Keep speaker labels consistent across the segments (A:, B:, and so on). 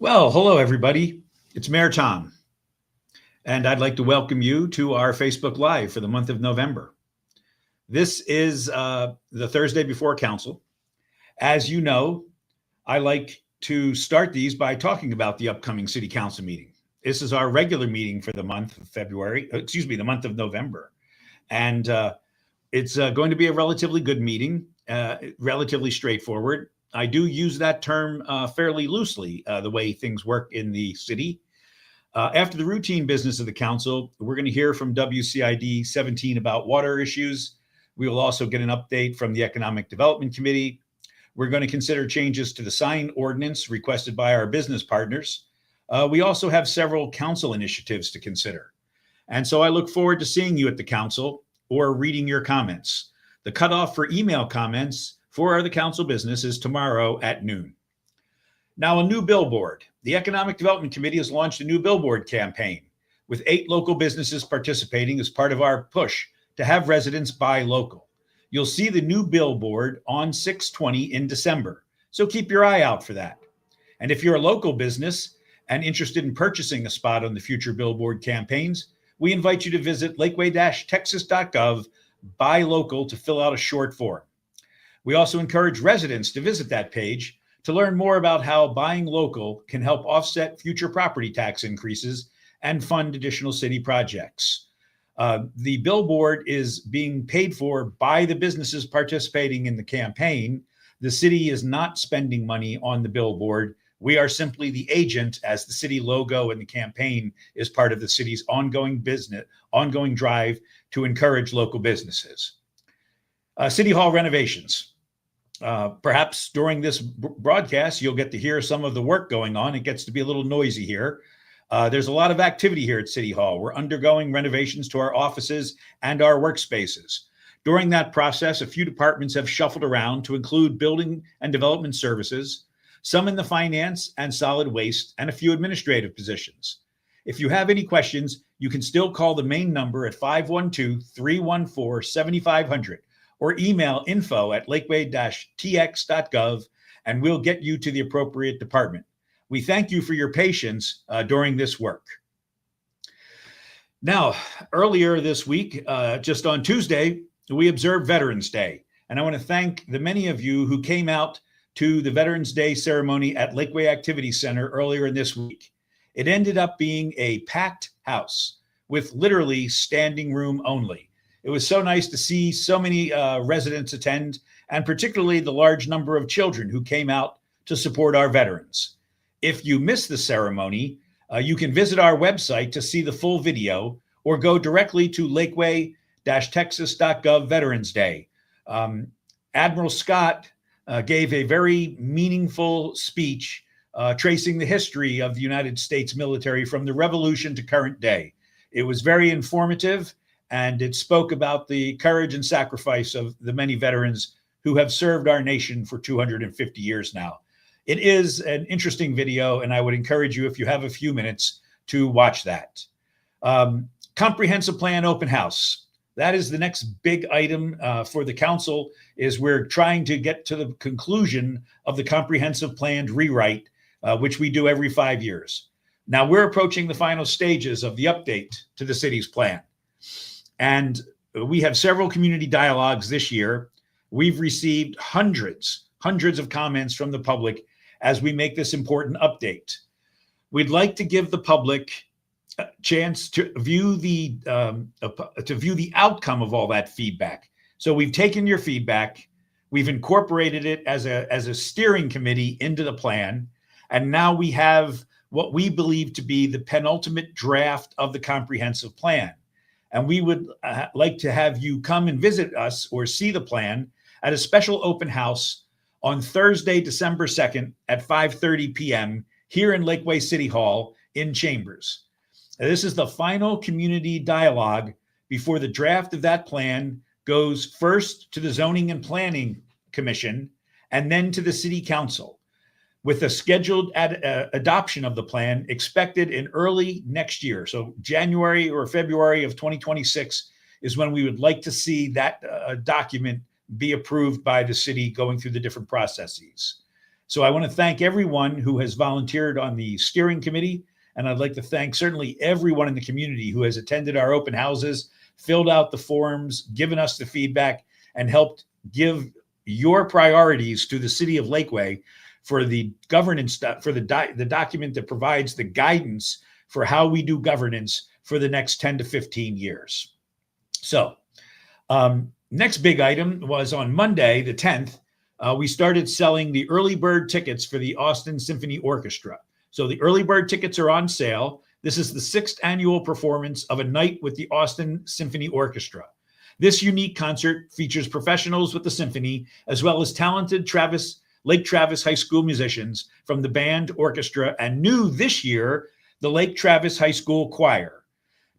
A: Well, hello, everybody. It's Mayor Tom, and I'd like to welcome you to our Facebook Live for the month of November. This is the Thursday before Council. As you know, I like to start these by talking about the upcoming City Council meeting. This is our regular meeting for the month of the month of November. And it's going to be a relatively good meeting, relatively straightforward. I do use that term fairly loosely, the way things work in the city. After the routine business of the council, we're going to hear from WCID 17 about water issues. We will also get an update from the Economic Development Committee. We're going to consider changes to the sign ordinance requested by our business partners. We also have several council initiatives to consider. And so I look forward to seeing you at the council or reading your comments. The cutoff for email comments for the council business is tomorrow at noon. Now, a new billboard. The Economic Development Committee has launched a new billboard campaign with 8 local businesses participating as part of our push to have residents buy local. You'll see the new billboard on 6/20 in December, so keep your eye out for that. And if you're a local business and interested in purchasing a spot on the future billboard campaigns, we invite you to visit lakeway-texas.gov, buy local, to fill out a short form. We also encourage residents to visit that page to learn more about how buying local can help offset future property tax increases and fund additional city projects. The billboard is being paid for by the businesses participating in the campaign. The city is not spending money on the billboard. We are simply the agent, as the city logo and the campaign is part of the city's ongoing drive to encourage local businesses. City Hall renovations. Perhaps during this broadcast, you'll get to hear some of the work going on. It gets to be a little noisy here. There's a lot of activity here at City Hall. We're undergoing renovations to our offices and our workspaces. During that process, a few departments have shuffled around to include building and development services, some in the finance and solid waste, and a few administrative positions. If you have any questions, you can still call the main number at 512-314-7500. or email info@lakeway-tx.gov, and we'll get you to the appropriate department. We thank you for your patience during this work. Now, earlier this week, just on Tuesday, we observed Veterans Day. And I want to thank the many of you who came out to the Veterans Day ceremony at Lakeway Activity Center earlier in this week. It ended up being a packed house with literally standing room only. It was so nice to see so many residents attend, and particularly the large number of children who came out to support our veterans. If you missed the ceremony, you can visit our website to see the full video or go directly to lakeway-texas.gov Veterans Day. Admiral Scott gave a very meaningful speech tracing the history of the United States military from the Revolution to current day. It was very informative, and it spoke about the courage and sacrifice of the many veterans who have served our nation for 250 years now. It is an interesting video, and I would encourage you, if you have a few minutes, to watch that. Comprehensive Plan Open House. That is the next big item for the council, is we're trying to get to the conclusion of the comprehensive plan rewrite, which we do every 5 years. Now we're approaching the final stages of the update to the city's plan. And we have several community dialogues this year. We've received hundreds of comments from the public as we make this important update. We'd like to give the public a chance to view the outcome of all that feedback. So we've taken your feedback, we've incorporated it as a steering committee into the plan, and now we have what we believe to be the penultimate draft of the comprehensive plan. And we would like to have you come and visit us or see the plan at a special open house on Thursday, December 2nd at 5:30 p.m. here in Lakeway City Hall in Chambers. This is the final community dialogue before the draft of that plan goes first to the Zoning and Planning Commission and then to the City Council, with a scheduled adoption of the plan expected in early next year. So January or February of 2026 is when we would like to see that document be approved by the city, going through the different processes. So I want to thank everyone who has volunteered on the steering committee. And I'd like to thank certainly everyone in the community who has attended our open houses, filled out the forms, given us the feedback, and helped give your priorities to the city of Lakeway for the governance, for the document that provides the guidance for how we do governance for the next 10 to 15 years. So next big item was on Monday, the 10th, we started selling the early bird tickets for the Austin Symphony Orchestra. So the early bird tickets are on sale. This is the 6th annual performance of A Night with the Austin Symphony Orchestra. This unique concert features professionals with the symphony, as well as talented Lake Travis High School musicians from the band, orchestra, and new this year, the Lake Travis High School Choir.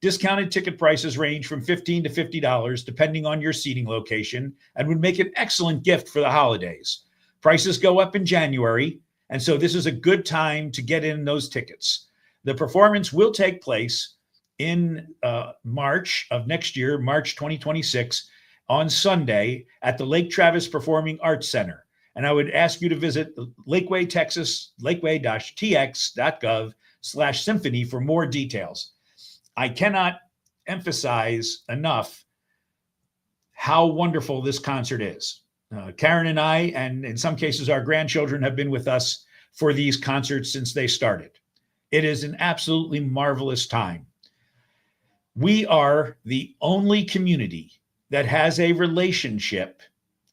A: Discounted ticket prices range from $15 to $50, depending on your seating location, and would make an excellent gift for the holidays. Prices go up in January, and so this is a good time to get in those tickets. The performance will take place in March of next year, March 2026, on Sunday at the Lake Travis Performing Arts Center. And I would ask you to visit Lakeway, Texas, lakeway-tx.gov/symphony for more details. I cannot emphasize enough how wonderful this concert is. Karen and I, and in some cases our grandchildren, have been with us for these concerts since they started. It is an absolutely marvelous time. We are the only community that has a relationship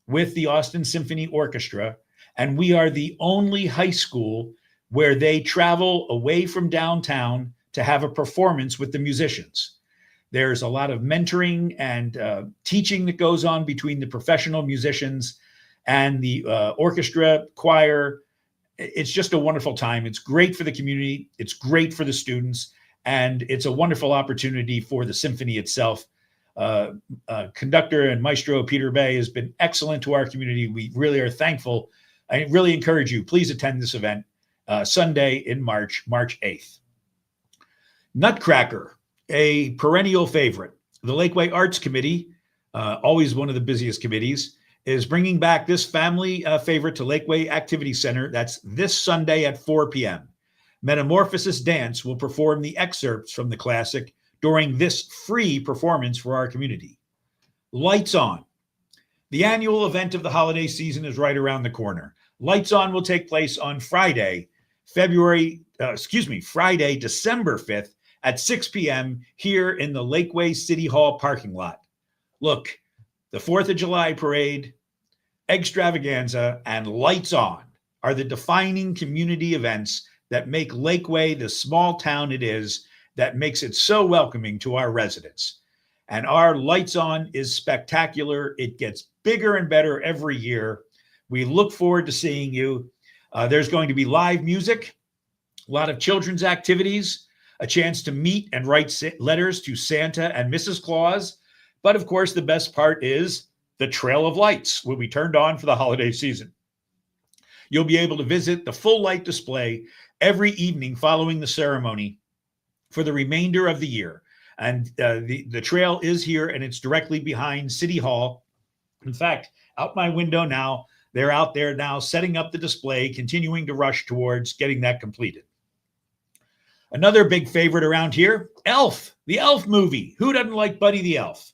A: with the Austin Symphony Orchestra, and we are the only high school where they travel away from downtown to have a performance with the musicians. There's a lot of mentoring and teaching that goes on between the professional musicians and the orchestra, choir. It's just a wonderful time. It's great for the community. It's great for the students. And it's a wonderful opportunity for the symphony itself. Conductor and maestro Peter Bay has been excellent to our community. We really are thankful. I really encourage you, please attend this event Sunday in March 8th. Nutcracker, a perennial favorite. The Lakeway Arts Committee, always one of the busiest committees, is bringing back this family favorite to Lakeway Activity Center. That's this Sunday at 4 p.m. Metamorphosis Dance will perform the excerpts from the classic during this free performance for our community. Lights On. The annual event of the holiday season is right around the corner. Lights On will take place on Friday, December 5th at 6 p.m. here in the Lakeway City Hall parking lot. Look, the 4th of July parade, extravaganza, and Lights On are the defining community events that make Lakeway the small town it is, that makes it so welcoming to our residents. And our Lights On is spectacular. It gets bigger and better every year. We look forward to seeing you. There's going to be live music, a lot of children's activities, a chance to meet and write letters to Santa and Mrs. Claus. But of course, the best part is the Trail of Lights will be turned on for the holiday season. You'll be able to visit the full light display every evening following the ceremony for the remainder of the year. And the trail is here, and it's directly behind City Hall. In fact, out my window now, they're out there now setting up the display, continuing to rush towards getting that completed. Another big favorite around here, Elf, the Elf movie. Who doesn't like Buddy the Elf?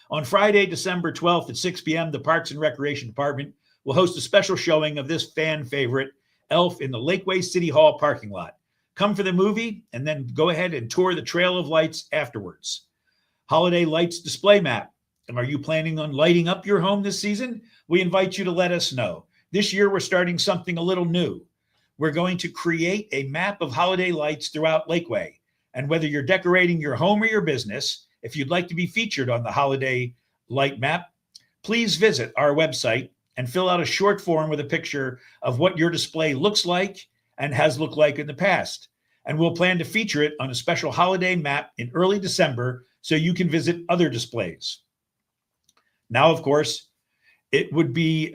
A: On Friday, December 12th at 6 p.m., the Parks and Recreation Department will host a special showing of this fan favorite, Elf, in the Lakeway City Hall parking lot. Come for the movie and then go ahead and tour the Trail of Lights afterwards. Holiday Lights display map. And are you planning on lighting up your home this season? We invite you to let us know. This year, we're starting something a little new. We're going to create a map of holiday lights throughout Lakeway. And whether you're decorating your home or your business, if you'd like to be featured on the holiday light map, please visit our website and fill out a short form with a picture of what your display looks like and has looked like in the past. And we'll plan to feature it on a special holiday map in early December so you can visit other displays. Now, of course, it would be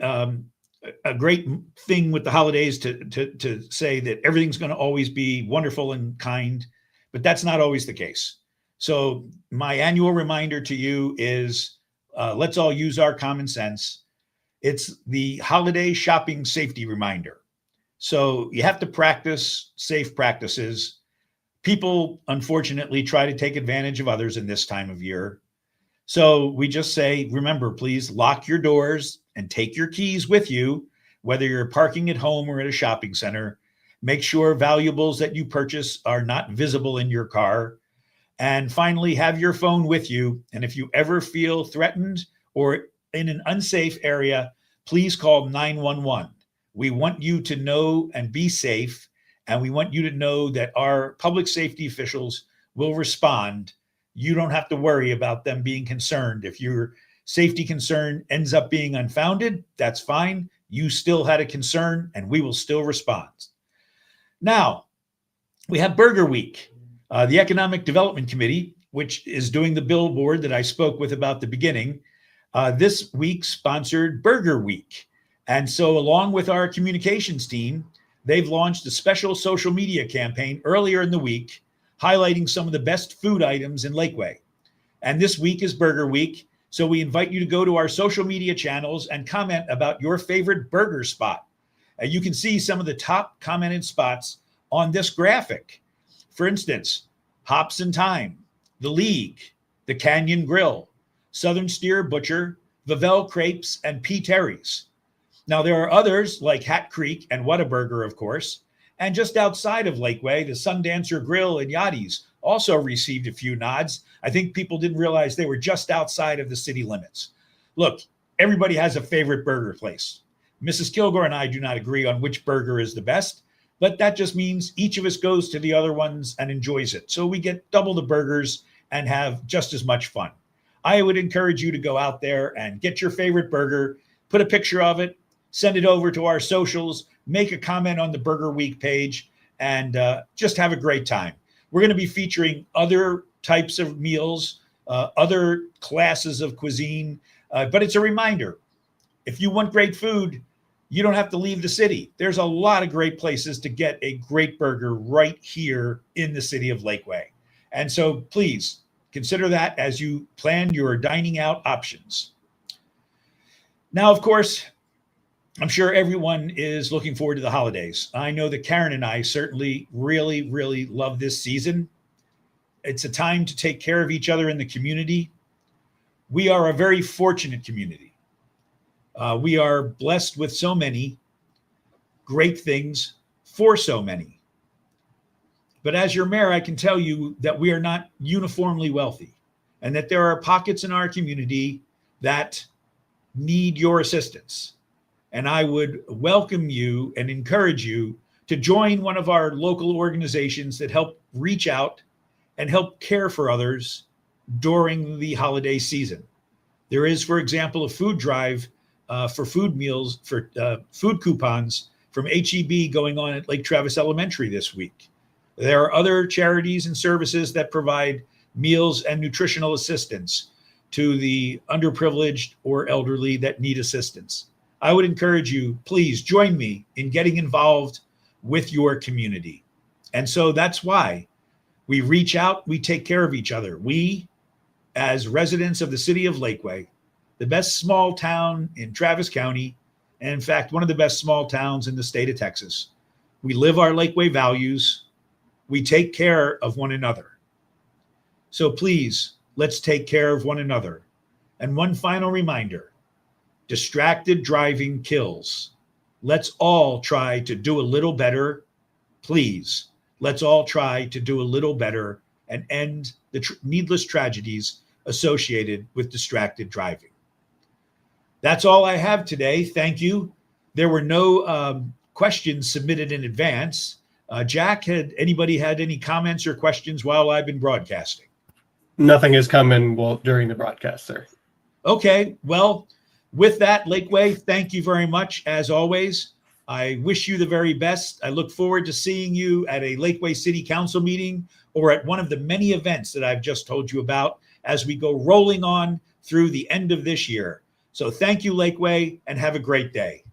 A: a great thing with the holidays to say that everything's going to always be wonderful and kind, but that's not always the case. So my annual reminder to you is let's all use our common sense. It's the holiday shopping safety reminder. So you have to practice safe practices. People, unfortunately, try to take advantage of others in this time of year. So we just say, remember, please lock your doors and take your keys with you, whether you're parking at home or at a shopping center. Make sure valuables that you purchase are not visible in your car. And finally, have your phone with you. And if you ever feel threatened or in an unsafe area, please call 911. We want you to know and be safe. And we want you to know that our public safety officials will respond. You don't have to worry about them being concerned. If your safety concern ends up being unfounded, that's fine. You still had a concern and we will still respond. Now, we have Burger Week. The Economic Development Committee, which is doing the billboard that I spoke with about the beginning, this week sponsored Burger Week. And so along with our communications team, they've launched a special social media campaign earlier in the week, highlighting some of the best food items in Lakeway. And this week is Burger Week. So we invite you to go to our social media channels and comment about your favorite burger spot. You can see some of the top commented spots on this graphic. For instance, Hops and Thyme, The League, The Canyon Grill, Southern Steer Butcher, Vavell Crepes, and P. Terry's. Now, there are others like Hat Creek and Whataburger, of course. And just outside of Lakeway, the Sundancer Grill and Yachty's also received a few nods. I think people didn't realize they were just outside of the city limits. Look, everybody has a favorite burger place. Mrs. Kilgore and I do not agree on which burger is the best, but that just means each of us goes to the other ones and enjoys it. So we get double the burgers and have just as much fun. I would encourage you to go out there and get your favorite burger, put a picture of it, send it over to our socials, make a comment on the Burger Week page, and just have a great time. We're going to be featuring other types of meals, other classes of cuisine, but it's a reminder. If you want great food, you don't have to leave the city. There's a lot of great places to get a great burger right here in the city of Lakeway. And so please consider that as you plan your dining out options. Now, of course, I'm sure everyone is looking forward to the holidays. I know that Karen and I certainly really love this season. It's a time to take care of each other in the community. We are a very fortunate community. We are blessed with so many great things for so many. But as your mayor, I can tell you that we are not uniformly wealthy and that there are pockets in our community that need your assistance. And I would welcome you and encourage you to join one of our local organizations that help reach out and help care for others during the holiday season. There is, for example, a food drive for food meals, for food coupons from HEB going on at Lake Travis Elementary this week. There are other charities and services that provide meals and nutritional assistance to the underprivileged or elderly that need assistance. I would encourage you, please join me in getting involved with your community. And so that's why we reach out, we take care of each other. We, as residents of the city of Lakeway, the best small town in Travis County, and in fact, one of the best small towns in the state of Texas. We live our Lakeway values. We take care of one another. So please, let's take care of one another. And one final reminder, distracted driving kills. Let's all try to do a little better. Please, let's all try to do a little better and end the needless tragedies associated with distracted driving. That's all I have today. Thank you. There were no questions submitted in advance. Jack, had anybody had any comments or questions while I've been broadcasting?
B: Nothing has come in during the broadcast, sir.
A: Okay, well, with that, Lakeway, thank you very much, as always. I wish you the very best. I look forward to seeing you at a Lakeway City Council meeting or at one of the many events that I've just told you about as we go rolling on through the end of this year. So thank you, Lakeway, and have a great day.